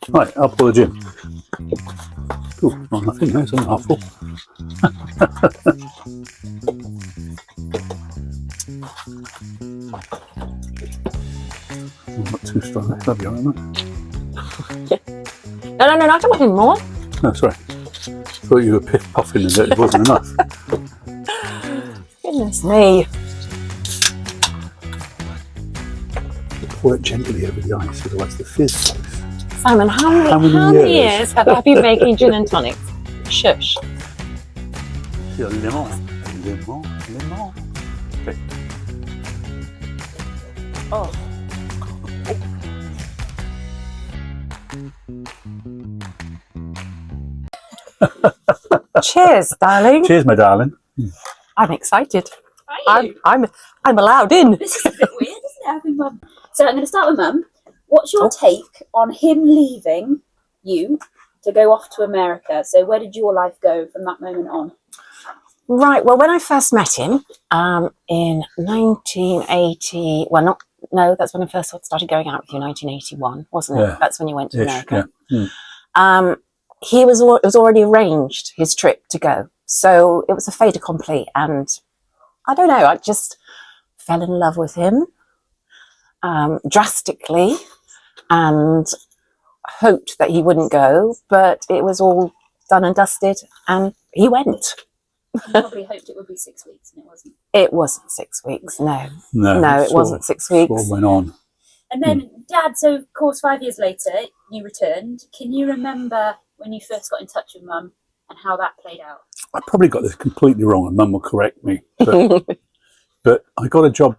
Right, up for the gym. Ooh, not nothing there, it's only half full. Not too strong, that'll be alright, mate. No, I don't want any more. No, sorry. Thought you were piff puffing and that it wasn't enough. Goodness me. Pour it gently over the ice, otherwise the fizz goes. Simon, how many years have I been making gin and tonics? Shush. Lemon. Okay. Oh. Cheers, darling. Cheers, my darling. I'm excited. Are you? I'm allowed in. This is a bit weird, isn't it, having Mum? So I'm going to start with Mum. What's your take on him leaving you to go off to America? So where did your life go from that moment on? Right. Well, when I first met him in 1980, that's when I first started going out with you, 1981, wasn't it? Yeah. That's when you went to America. Yeah. Mm. It was already arranged, his trip to go. So it was a fait accompli. And I don't know, I just fell in love with him drastically and hoped that he wouldn't go, but it was all done and dusted and he went. You probably hoped it would be 6 weeks and it wasn't. It wasn't 6 weeks, no. No, It wasn't 6 weeks. What went on. And then Dad, so of course 5 years later you returned. Can you remember when you first got in touch with Mum and how that played out? I probably got this completely wrong, and Mum will correct me. But I got a job.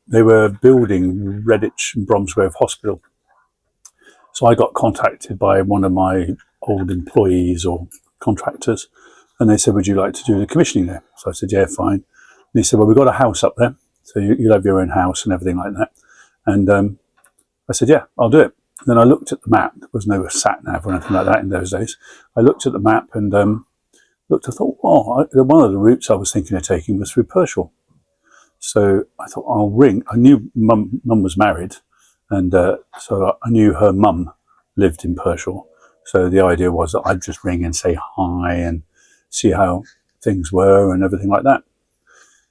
They were building Redditch and Bromsgrove Hospital. So I got contacted by one of my old employees or contractors, and they said, "Would you like to do the commissioning there?" So I said, "Yeah, fine." And he said, "Well, we've got a house up there, so you'll have your own house and everything like that." And I said, "Yeah, I'll do it." And then I looked at the map. There was no sat-nav or anything like that in those days. I looked at the map and I thought, one of the routes I was thinking of taking was through Pershore. So I thought, I'll ring. I knew Mum was married, and so I knew her mum lived in Pershore. So the idea was that I'd just ring and say hi and see how things were and everything like that.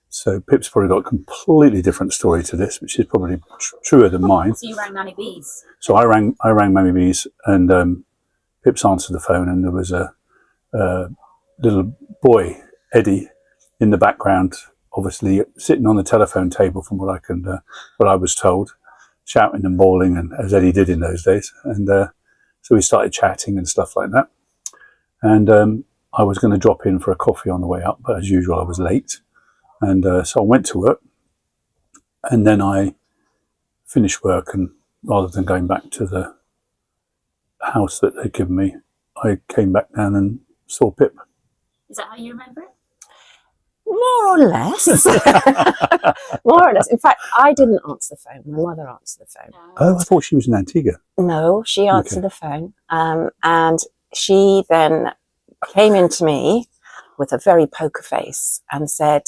So Pip's probably got a completely different story to this, which is probably truer than mine. So you rang Nanny Bees. So I rang Mammy Bees, and Pip's answered the phone, and there was a little boy, Eddie, in the background, obviously sitting on the telephone table, from what I was told, shouting and bawling, and as Eddie did in those days. And so we started chatting and stuff like that. And I was going to drop in for a coffee on the way up, but as usual, I was late. And so I went to work, and then I finished work, and rather than going back to the house that they'd given me, I came back down and saw Pip. Is that how you remember it? More or less. More or less. In fact, I didn't answer the phone. My mother answered the phone. Oh, I thought she was in Antigua. No, she answered the phone. And she then came into me with a very poker face and said,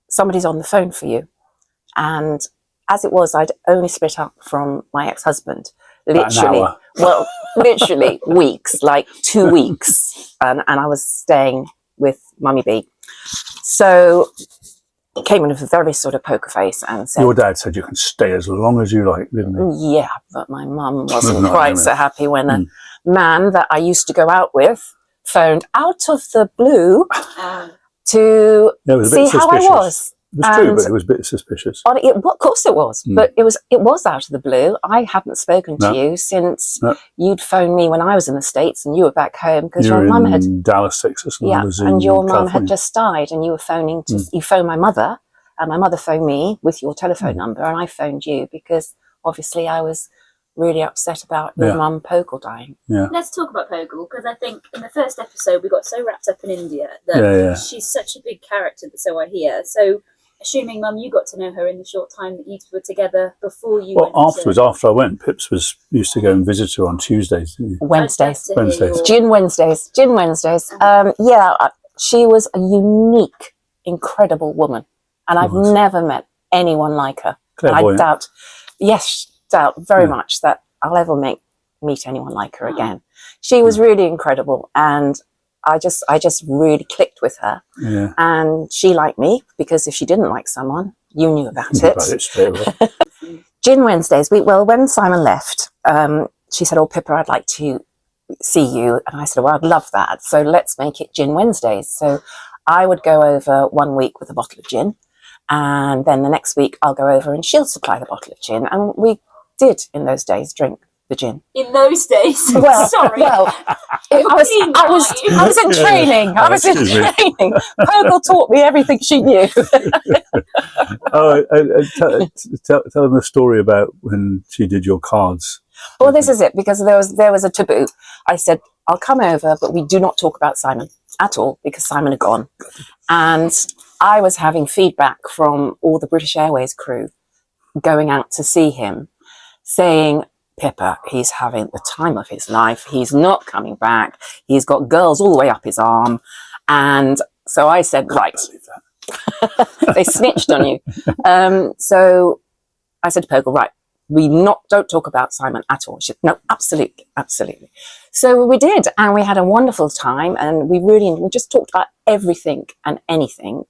"Somebody's on the phone for you." And as it was, I'd only split up from my ex-husband. Literally, well, literally weeks, like 2 weeks. And I was staying with Mummy B. So he came in with a very sort of poker face and said, "Your dad said you can stay as long as you like, didn't he?" Yeah, but my mum wasn't quite so happy when a man that I used to go out with phoned out of the blue to see how I was. It was true, but it was a bit suspicious. Of course it was, but it was out of the blue. I hadn't spoken to you since you'd phoned me when I was in the States and you were back home because your mum had in Dallas, Texas, and I was in your mum California. had just died, and you were phoning to you phoned my mother, and my mother phoned me with your telephone number, and I phoned you because obviously I was really upset about your mum Pogle dying. Yeah. Let's talk about Pogle, because I think in the first episode we got so wrapped up in India that she's such a big character, so I hear. So assuming, Mum, you got to know her in the short time that you were together before you went. Afterwards, after I went, Pips used to go and visit her on Tuesdays, didn't you? Wednesdays. Gin Wednesdays. She was a unique, incredible woman. And I've never met anyone like her. And I doubt very much that I'll ever meet meet anyone like her again. She was really incredible, and I just really clicked with her. Yeah. And she liked me, because if she didn't like someone, you knew about About it. it straight away. Gin Wednesdays. When Simon left, she said, "Oh, Pippa, I'd like to see you." And I said, "Well, I'd love that. So let's make it Gin Wednesdays." So I would go over 1 week with a bottle of gin, and then the next week I'll go over and she'll supply the bottle of gin. And we did, in those days, drink the gin. In those days? Well, sorry. well, I was in training. I was in training. Poggle taught me everything she knew. Oh, tell them the story about when she did your cards. Well, this is it, because there was a taboo. I said, "I'll come over, but we do not talk about Simon at all, because Simon had gone." And I was having feedback from all the British Airways crew going out to see him, saying, "Pippa, he's having the time of his life. He's not coming back. He's got girls all the way up his arm." And so I said, "Right." They snitched on you. So I said to Poggle, "Right, we don't talk about Simon at all." She said, "No, absolutely, absolutely." So we did, and we had a wonderful time, and we just talked about everything and anything,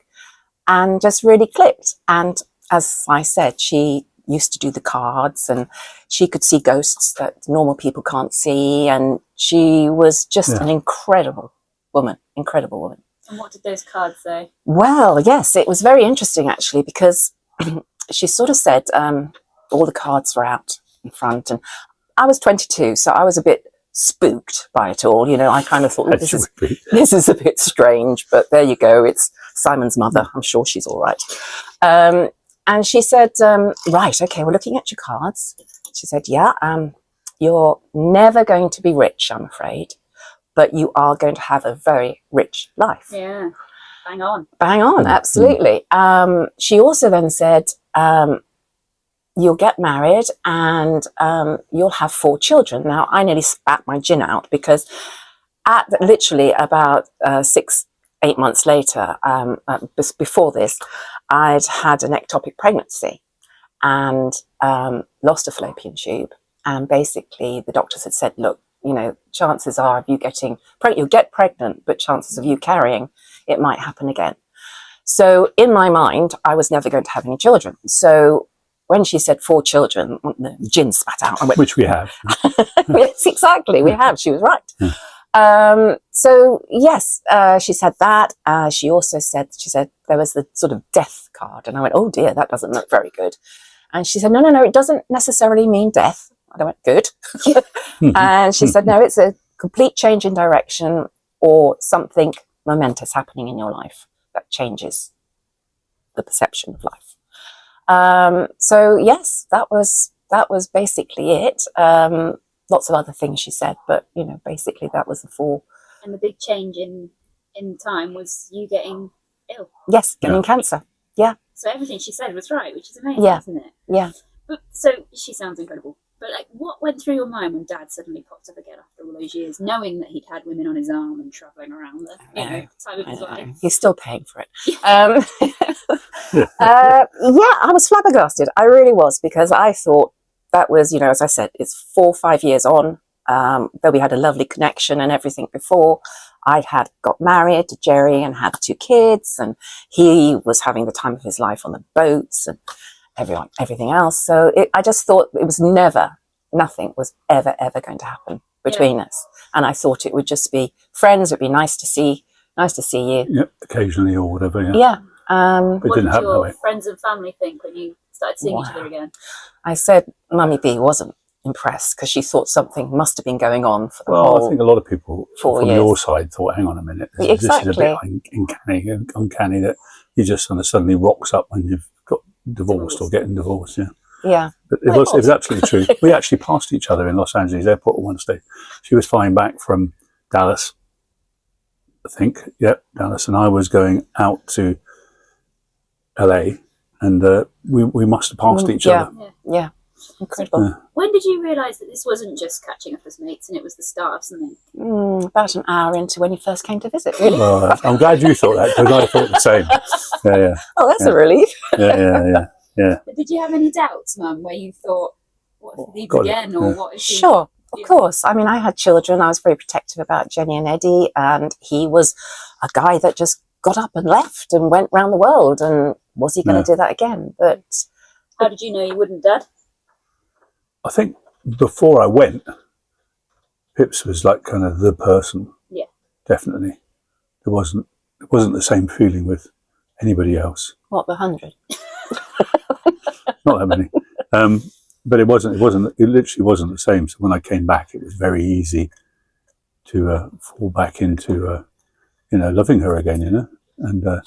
and just really clicked. And as I said, she used to do the cards, and she could see ghosts that normal people can't see, and she was just an incredible woman. And what did those cards say? Well, yes, it was very interesting, actually, because she sort of said, all the cards were out in front, and I was 22, so I was a bit spooked by it all. You know, I kind of thought, this is a bit strange, but there you go. It's Simon's mother. I'm sure she's all right. And she said, "Right, okay, we're looking at your cards." She said, "Yeah, you're never going to be rich, I'm afraid, but you are going to have a very rich life." Yeah, bang on. Bang on, absolutely. She also then said, "You'll get married, and you'll have 4 children." Now, I nearly spat my gin out, because literally about 6-8 months later, before this, I'd had an ectopic pregnancy and lost a fallopian tube. And basically the doctors had said, "Look, you know, chances are of you getting pregnant, you'll get pregnant, but chances of you carrying, it might happen again." So in my mind, I was never going to have any children. So when she said 4 children, the gin spat out. I went, Which we have. Yes, exactly. We have. She was right. Yeah. So yes, she said that. She also said, there was the sort of death card, and I went, "Oh dear, that doesn't look very good." And she said, no, it doesn't necessarily mean death. And I went, "Good." And she said, "No, it's a complete change in direction, or something momentous happening in your life that changes the perception of life." So yes, that was basically it. Lots of other things she said, but you know, basically that was the 4. And the big change in time was you getting ill. Yes, getting cancer. Yeah. So everything she said was right, which is amazing, isn't it? Yeah. But so she sounds incredible. But like, what went through your mind when Dad suddenly popped up again after all those years, knowing that he'd had women on his arm and travelling around the time of his life? He's still paying for it. Yeah, I was flabbergasted. I really was, because I thought that was, you know, as I said, it's 4 or 5 years on. Though we had a lovely connection and everything before, I had got married to Jerry and had 2 kids, and he was having the time of his life on the boats and everything else. So I just thought it was nothing was ever going to happen between us. And I thought it would just be friends. It'd be nice to see you. Yep, occasionally or whatever. Yeah. Yeah. But it didn't happen that way. What did your friends and family think when you started seeing each other again? I said Mummy B wasn't impressed, because she thought something must have been going on for the Well, I think a lot of people 4 from years. your side thought, "Hang on a minute, this is a bit uncanny that he just suddenly rocks up when you've got divorced or getting divorced." Yeah. Yeah. But it was absolutely true. We actually passed each other in Los Angeles airport at one stage. She was flying back from Dallas, I think. Yep, Dallas, and I was going out to LA, and we must have passed each other. Yeah. Incredible. When did you realise that this wasn't just catching up as mates and it was the start of something? About an hour into when you first came to visit, really. Well, I'm glad you thought that, because I thought the same. Yeah. Oh, that's a relief. Yeah. But did you have any doubts, Mum, where you thought, what if they leave again, or what if she... Sure. Of course. I mean, I had children. I was very protective about Jenny and Eddie, and he was a guy that just got up and left and went round the world. And was he going to do that again? But how did you know you wouldn't, Dad? I think before I went, Pips was like kind of the person. Yeah. Definitely. It wasn't the same feeling with anybody else. What, the 100? Not that many. But it literally wasn't the same. So when I came back, it was very easy to fall back into, loving her again, and then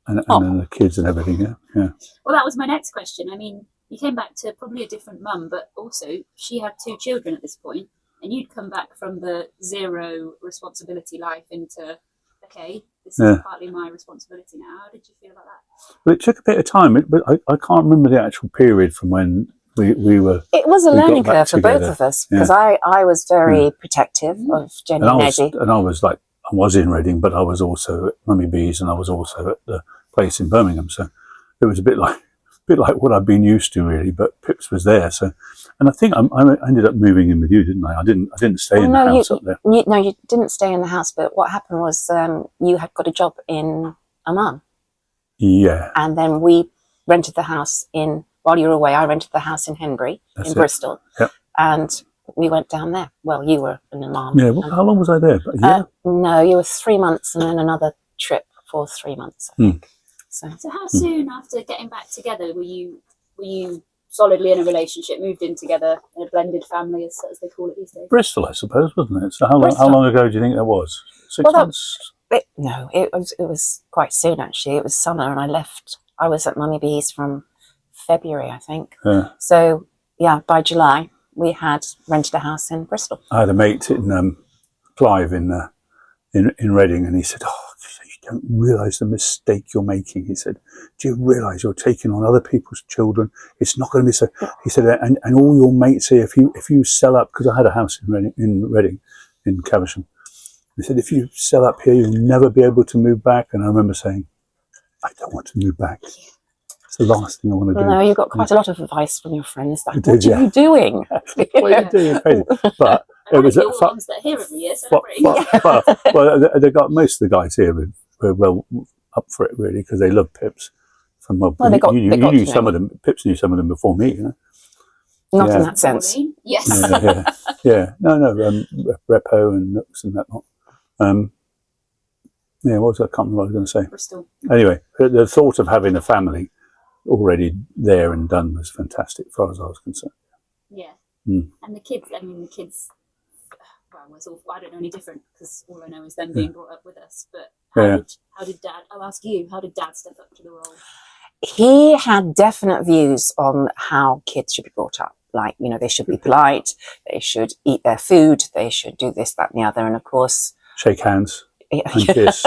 the kids and everything. Yeah. Well, that was my next question. I mean, you came back to probably a different mum, but also she had 2 children at this point, and you'd come back from the 0 responsibility life into, okay, this is partly my responsibility now. How did you feel about that? Well, it took a bit of time, but I can't remember the actual period from when we were. It was a learning curve for both of us, because I was very protective of Jenny and Eddie. And I was in Reading, but I was also at Mummy B's, and I was also at the place in Birmingham. So it was a bit like what I'd been used to, really. But Pips was there, so. And I think I ended up moving in with you, didn't I? I didn't stay in the house up there. No, you didn't stay in the house. But what happened was you had got a job in Amman. Yeah. And then we rented the house while you were away, I rented the house in Henbury, in Bristol. Yep. And we went down there. Well, you were in Amman. Yeah. How long was I there? No, you were 3 months and then another trip for 3 months, I think. So how soon after getting back together were you solidly in a relationship, moved in together, in a blended family, as they call it these days? Bristol, I suppose, wasn't it? So how long ago do you think that was? 6 months? It was quite soon, actually. It was summer, and I was at Mummy B's from February, I think. Yeah. So, by July, we had rented a house in Bristol. I had a mate in Clive in Reading, and he said, "Oh, you don't realise the mistake you're making." He said, "Do you realise you're taking on other people's children? It's not going to be so." He said, "And all your mates here, if you sell up," because I had a house in Reading, in Caversham. He said, "If you sell up here, you'll never be able to move back." And I remember saying, "I don't want to move back. It's the last thing I want to do." No, you got quite a lot of advice from your friends. What did, are you doing? What are you doing? Crazy. But it was all the ones that are here every year. They got most of the guys here were well up for it, really, because they love Pips. You knew some of them. Pips knew some of them before me, Not in that sense. Yes. Yeah. No. Repo and Nooks and that lot. What was I can't remember what I was going to say. Bristol. Anyway, the thought of having a family already there and done was fantastic, as far as I was concerned. Yeah. Mm. And the kids, well, it's all, I don't know any different, because all I know is them being brought up with us. But how did Dad, I'll ask you, how did Dad step up to the role? He had definite views on how kids should be brought up. Like, they should be polite, they should eat their food, they should do this, that, and the other. And of course, shake hands and kiss.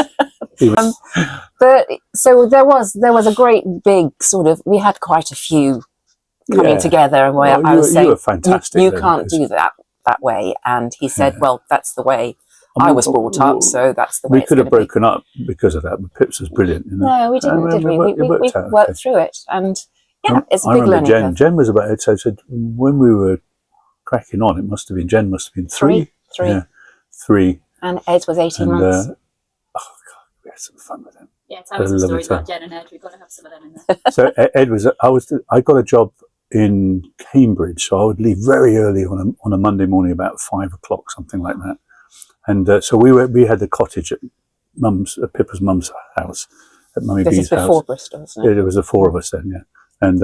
But so there was a great big sort of, we had quite a few coming together, and where I was saying, you were fantastic. You can't do that way. And he said, well, that's the way I was brought up, so that's the way we could have broken up because of that, but Pips was brilliant. No, we didn't, did we? We worked through it, and it's a big learning curve. Jen was about it, so when we were cracking on, Jen must have been three. Yeah, 3. And Ed was 18 months. We had some fun with him. Yeah, tell us some stories about Jen and Ed. We've got to have some of them in there. So I got a job in Cambridge, so I would leave very early on a Monday morning, about 5 o'clock, something like that. And so we had the cottage at Pippa's mum's house, at Mummy B's house. This is before Bristol, isn't it? It was the 4 of us then, yeah. And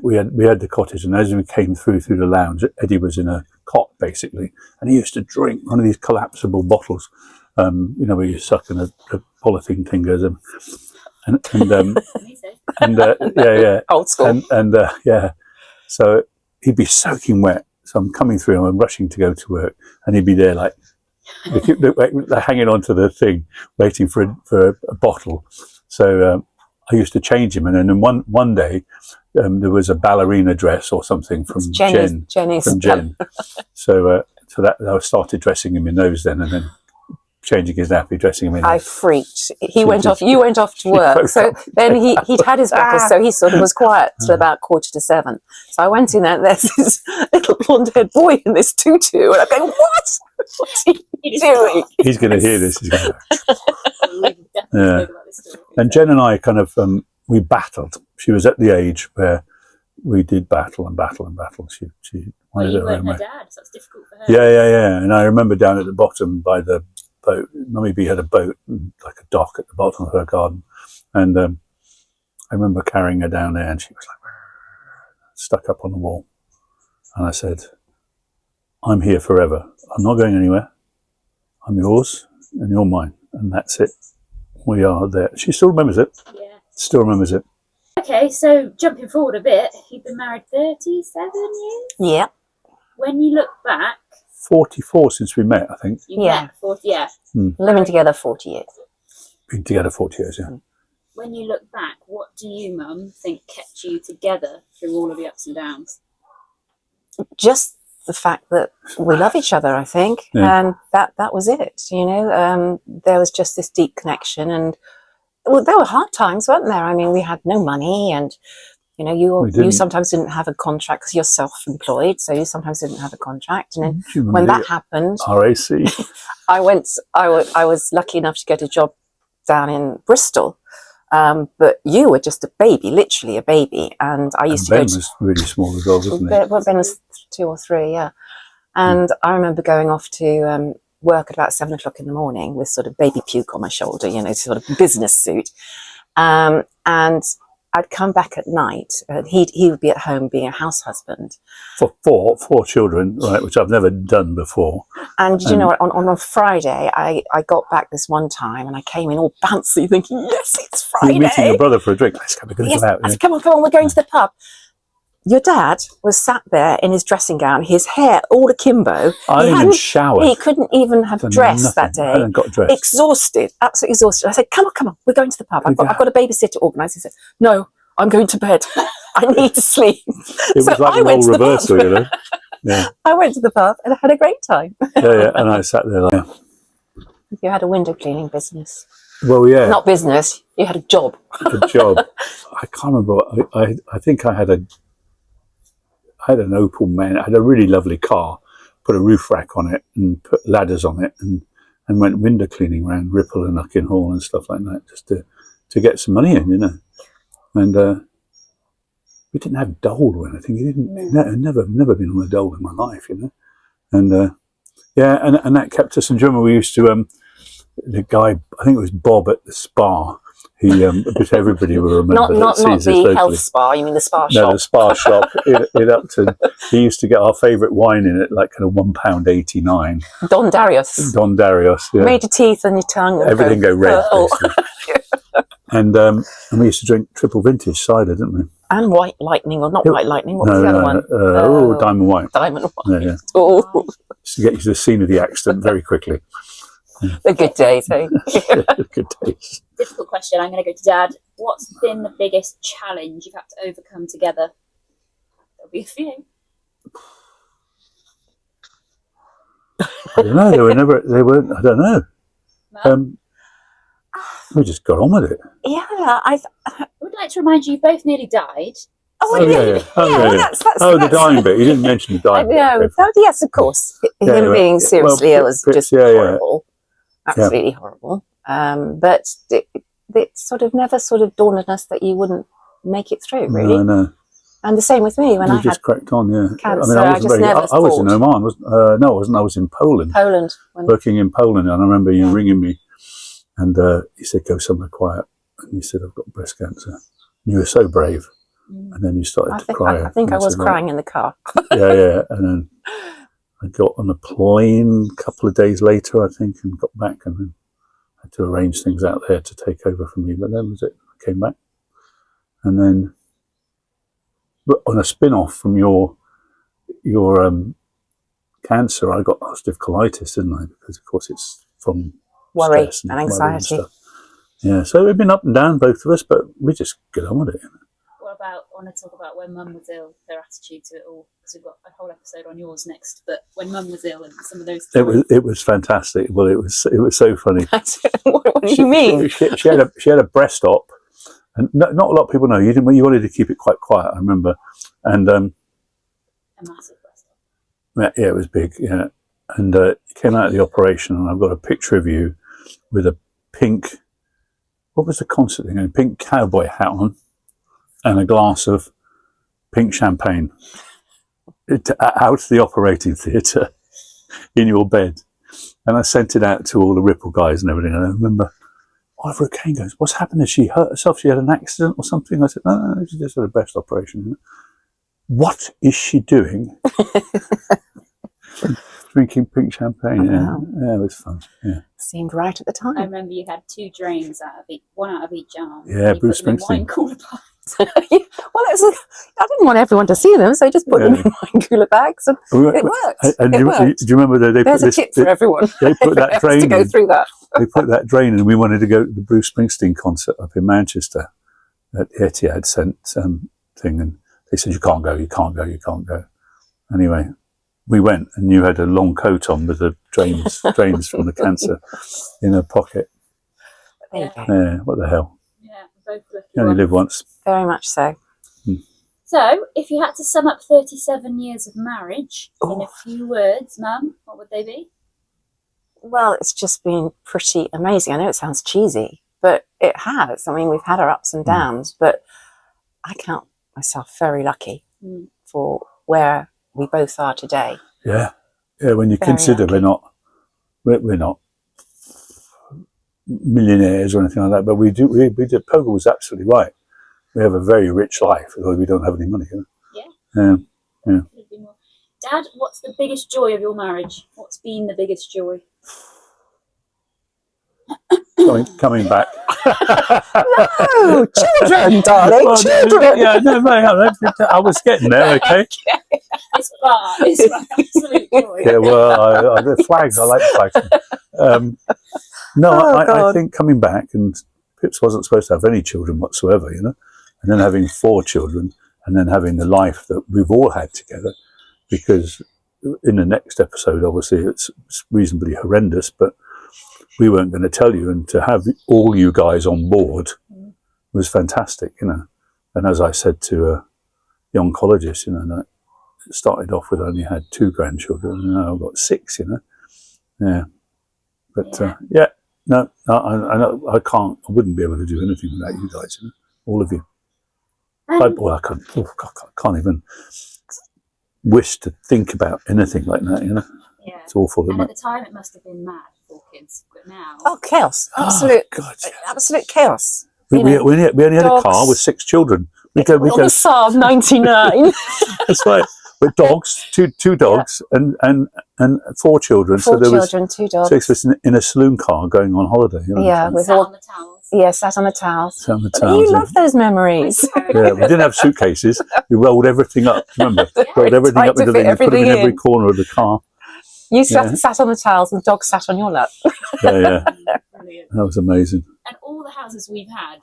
we had the cottage, and as we came through the lounge, Eddie was in a cot basically, and he used to drink one of these collapsible bottles, where you suck and a polythene thing goes in, old school, so he'd be soaking wet. So I'm coming through, and I'm rushing to go to work, and he'd be there like they're hanging onto the thing, waiting for a bottle. So I used to change him, and then one day there was a ballerina dress or something from Jen. So that I started dressing him in those then, and then changing his nappy, dressing him in. I freaked. He went off. You went off to work. So then he'd had his breakfast. So he sort of was quiet till about 6:45. So I went in there. And there's this little blonde-haired boy in this tutu, and I'm going, "What? What's he doing?" He's going to hear this. He's going We've definitely spoken about this story. And Jen and I kind of we battled. She was at the age where we did battle and battle and battle. She Well, wanted you it weren't her away. dad, so it's difficult for her. Yeah. And I remember down at the bottom by the boat. Mummy B had a boat, like a dock at the bottom of her garden, and I remember carrying her down there, and she was like stuck up on the wall. And I said, "I'm here forever. I'm not going anywhere. I'm yours, and you're mine, and that's it. We are there." She still remembers it. Yeah. Still remembers it. Okay, so jumping forward a bit, you've been married 37 years. Yeah. When you look back, 44 since we met, I think. you Yeah. met 40, yeah. Living together 40 years. Been together 40 years, yeah. When you look back, what do you, Mum, think kept you together through all of the ups and downs? Just the fact that we love each other, I think, Yeah. and that was it. You know, there was just this deep connection, and well, there were hard times, weren't there? I mean, we had no money, and you know, We you didn't. sometimes didn't have a contract because you're self-employed, so you sometimes didn't have a contract. And then Do you when remember that happened, the RAC? I was lucky enough to get a job down in Bristol. But you were just a baby, literally a baby, and I used And Ben to go was really small as well, wasn't he? Ben was 2 or 3, yeah. And I remember going off to work at about 7 o'clock in the morning with sort of baby puke on my shoulder, you know, sort of business suit. And I'd come back at night. He would be at home being a house husband. For four children, right, which I've never done before. And did you know what? On a Friday, I got back this one time and I came in all bouncy thinking, yes, it's Friday. You're meeting your brother for a drink. Let's go, we're going to Yes, go out. I said, come on, we're going to the pub. Your dad was sat there in his dressing gown, his hair all akimbo. I didn't even shower. He couldn't even have Done dressed nothing. that day. I hadn't got dressed. Exhausted, absolutely exhausted. I said, come on, we're going to the pub. I've got a babysitter organised. He said, no, I'm going to bed. I need to sleep. It was So like I an went old to the pub. reversal, you know. Yeah, I went to the pub and I had a great time. yeah. And I sat there like, You had a window cleaning business. well, yeah, Not business, you had a job. good job. I can't remember. I think I had an Opel Man. I had a really lovely car. Put a roof rack on it and put ladders on it, and went window cleaning around Ripple and Hall and stuff like that, just to get some money in, you know. And we didn't have dole or anything. He didn't. Never been on a dole in my life, you know. And yeah, and that kept us. And do you remember we used to the guy, I think it was Bob at the spa. He because everybody will remember Not that sees the us locally. health spa, you mean the spa No, shop. the spa shop in Upton. He used to get our favourite wine in it, like kind of £1.89. Don Darius. Don Darius, yeah. Made your teeth and your tongue would Everything go red, purple. basically. And we used to drink triple vintage cider, didn't we? And White Lightning, or not White Lightning, what was the other one? Diamond White. Diamond White. Yeah. Oh, Just to get you to the scene of the accident very quickly. the good days, eh? Good taste. Difficult question. I'm going to go to Dad. What's been the biggest challenge you've had to overcome together? There'll be a few. I don't know. They weren't. I don't know. Mum? We just got on with it. Yeah, I would like to remind you, you both nearly died. Oh, Oh, yeah, yeah. Oh, yeah, yeah, well, yeah. that's Oh, the that's- dying bit. You didn't mention the dying bit. No, Okay. yes, of course. Yeah, Him right. being seriously Well, ill was Fritz, just yeah, yeah. horrible. Absolutely horrible. But it sort of never sort of dawned on us that you wouldn't make it through, really. No. And the same with me when We I just had cracked on, yeah. cancer, I I wasn't just never I was in thought. Oman. No, I wasn't. I was in Poland, Poland. When, working in Poland. And I remember you Yeah. ringing me, and you said, "Go somewhere quiet." And you said, "I've got breast cancer." And you were so brave. And then you started to cry. I think And I was said, "Right." crying in the car. Yeah. And then I got on a plane a couple of days later, I think, and got back, and then had to arrange things out there to take over from me. But that was it. I came back, and then, but on a spin-off from your cancer, I got ulcerative colitis, didn't I? Because of course it's from Worry stress and worry anxiety. stuff. Yeah, so we've been up and down, both of us, but we just get on with it. What want to talk about when Mum was ill, their attitude to it all, because we've got a whole episode on yours next. But when Mum was ill and some of those stories. It was fantastic. Well, it was so funny. What do you mean? She had a breast op, and not a lot of people know. You wanted to keep it quite quiet, I remember, and A massive breast op. yeah, it was big. Yeah, and it came out of the operation, and I've got a picture of you with a pink. What was the concert thing? A pink cowboy hat on, and a glass of pink champagne. Out of the operating theatre in your bed, and I sent it out to all the Ripple guys and everything. And I remember Ivor Kane goes, "What's happened? Has she hurt herself? She had an accident or something?" I said, "No, she just had a breast operation." What is she doing? Drinking pink champagne. Yeah, yeah, it was fun. Yeah, Seemed right at the time. I remember you had 2 drains one out of each arm. Yeah, You Bruce put them in Springsteen. wine cooler bags. Well, I didn't want everyone to see them, so I just put them in wine cooler bags, and it worked. And It do worked. you remember that they There's put a tip for everyone. They put that Who has to drain go in. through that. They put that drain in, and we wanted to go to the Bruce Springsteen concert up in Manchester at the Etihad thing, and they said, "You can't go, you can't go, you can't go." Anyway, we went, and you had a long coat on with the drains from the cancer in her pocket. There you go. Yeah, what the hell? Yeah, both lucky You only ones. live once. Very much so. So, if you had to sum up 37 years of marriage in a few words, Mum, what would they be? Well, it's just been pretty amazing. I know it sounds cheesy, but it has. I mean, we've had our ups and downs, but I count myself very lucky for where we both are today. Yeah, yeah. When you Very consider lucky. we're not millionaires or anything like that, but we did. Pogo was absolutely right. We have a very rich life, although we don't have any money. Yeah. Yeah. Could have been more. Dad, what's the biggest joy of your marriage? What's been the biggest joy? Coming back. No, children, darling, Well, children. Yeah, no, I was getting there. Okay. This bar is my absolute joy. Yeah, well, the flags. I like the flags. No, Oh, I God. think coming back, and Pips wasn't supposed to have any children whatsoever, and then having 4 children, and then having the life that we've all had together, because in the next episode, obviously, it's reasonably horrendous, but we weren't going to tell you, and to have all you guys on board was fantastic, And as I said to the oncologist, that it started off with only had 2 grandchildren, and now I've got 6, Yeah. But no, I know I can't. I wouldn't be able to do anything without you guys, all of you. I can't even wish to think about anything like that. Yeah. It's awful. And Isn't at it? the time, it must have been mad for kids, but now. Oh, chaos! Absolute, God, yeah. absolute chaos. We You know, only had a dogs. car with 6 children. We on go. the Saab 99. That's right. With dogs, two dogs, and 4 children. 4 so there was children, 2 dogs. 6 of us in a saloon car going on holiday. Yeah, And with sat all. on the towels. Yeah, sat on the towels. Sat on the You towels, yeah. love those memories. Yeah, we didn't have suitcases. We rolled everything up. Remember, rolled everything Tried up to into fit the put them in everything every in. corner of the car. You sat on the towels and the dog sat on your lap. Yeah, Brilliant. that was amazing. And all the houses we've had,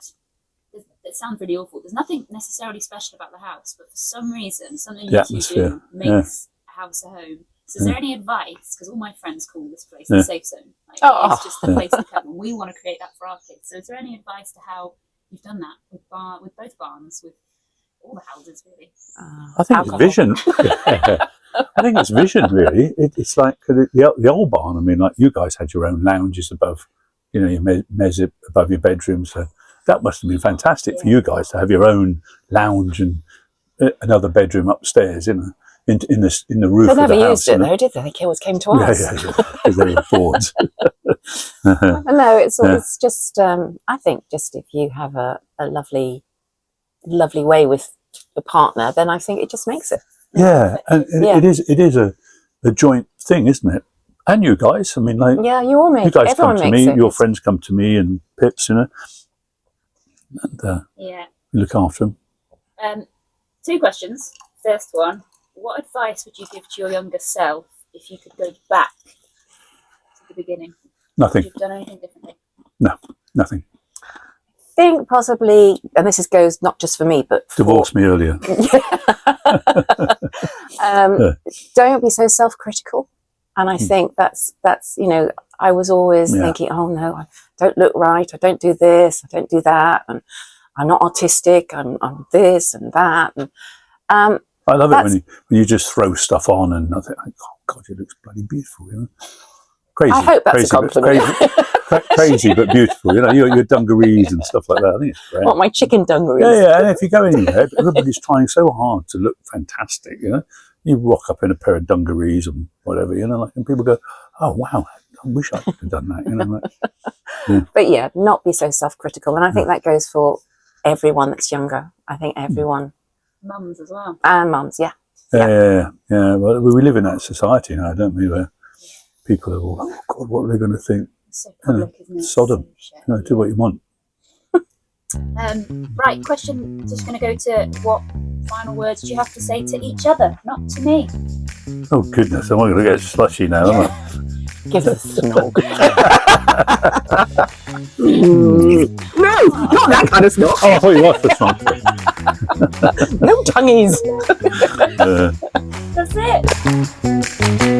it sounds really awful. There's nothing necessarily special about the house, but for some reason, something The you two atmosphere, do makes a house a home. So is there any advice? Because all my friends call this place the safe zone. Oh. It's just the place to come, and we want to create that for our kids. So is there any advice to how you've done that with both barns, with all the houses, really? I think Alcohol. it's vision. Yeah. I think it's vision, really. It's like the old barn. I mean, like you guys had your own lounges above, your mezz above your bedroom. So that must have been fantastic for you guys to have your own lounge and another bedroom upstairs, in the roof They of never the house. used it though, did they? They always came to us. Yeah, because they were bored. No, it's just. I think just if you have a lovely way with a partner, then I think it just makes it. Yeah, and Yeah. it is a joint thing, isn't it? And you guys, I mean, like Yeah, you all make you guys everyone come to makes me, it. your friends come to me, and Pips, and Yeah. we look after them. 2 questions. First one: what advice would you give to your younger self if you could go back to the beginning? Nothing, Would you have done anything differently? nothing. I think possibly, and this goes not just for me, but for, Divorced me earlier. don't be so self-critical. And I think that's you know, I was always thinking, oh no, I don't look right, I don't do this, I don't do that, and I'm not artistic, I'm this and that. And I love it when you just throw stuff on and I think, oh God, it looks bloody beautiful, you know. Crazy. I hope that's a compliment. Crazy but beautiful, you know. Your dungarees and stuff like that. I think it's great. What, my chicken dungarees? Yeah. And if you go anywhere, everybody's trying so hard to look fantastic, you know. You rock up in a pair of dungarees and whatever, you know, like, and people go, "Oh wow, I wish I could have done that," you know. Like, yeah. But yeah, not be so self-critical, and I think that goes for everyone that's younger. I think everyone, mums as well, and mums, yeah. Yeah. Well, we live in that society now, don't we? Where people are, oh God, what are they going to think? It's so public, isn't it? Sodom. You know, do what you want. Right, question. Just going to go to what final words do you have to say to each other, not to me? Oh goodness, I'm going to get slushy now, am I? Give us a snog. No, not that kind of snog. Oh, I thought you was the song. No tongues. That's it.